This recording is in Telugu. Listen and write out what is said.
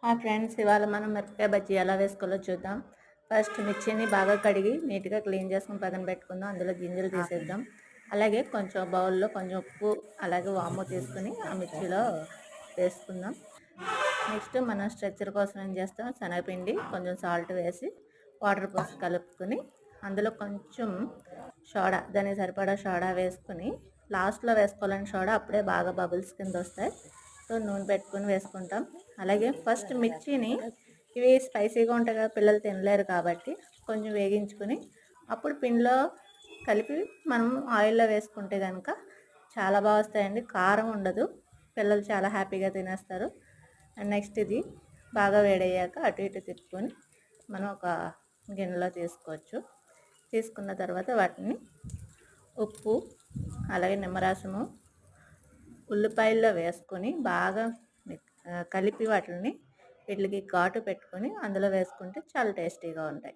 హాయ్ ఫ్రెండ్స్, ఇవాళ మనం మిరపకాయ బజ్జీ ఎలా వేసుకోవాలో చూద్దాం. ఫస్ట్ మిర్చిని బాగా కడిగి నీట్గా క్లీన్ చేసుకుని పక్కన పెట్టుకుందాం. అందులో గింజలు తీసేద్దాం. అలాగే కొంచెం బౌల్లో కొంచెం ఉప్పు అలాగే వాము తీసుకుని ఆ మిర్చిలో వేసుకుందాం. నెక్స్ట్ మనం స్ట్రెచ్చర్ కోసం ఏం చేస్తాం, శనగపిండి కొంచెం సాల్ట్ వేసి వాటర్ పోసి కలుపుకొని అందులో కొంచెం సోడా, దానికి సరిపడా సోడా వేసుకుని లాస్ట్లో వేసుకోవాలని సోడా, అప్పుడే బాగా బబుల్స్ కింద వస్తాయి. సో నూనె పెట్టుకుని వేసుకుంటాం. అలాగే ఫస్ట్ మిర్చిని ఇవి స్పైసీగా ఉంటాయి కదా, పిల్లలు తినలేరు కాబట్టి కొంచెం వేగించుకుని అప్పుడు పిండిలో కలిపి మనం ఆయిల్లో వేసుకుంటే కనుక చాలా బాగా వస్తాయండి. కారం ఉండదు, పిల్లలు చాలా హ్యాపీగా తినేస్తారు. అండ్ నెక్స్ట్ ఇది బాగా వేడయ్యాక అటు ఇటు తిప్పుకొని మనం ఒక గిన్నెలో తీసుకోవచ్చు. తీసుకున్న తర్వాత వాటిని ఉప్పు అలాగే నిమ్మరసము ఉల్లిపాయల్లో వేసుకొని బాగా కలిపి వీటికి ఘాటు పెట్టుకొని అందులో వేసుకుంటే చాలా టేస్టీగా ఉంటాయి.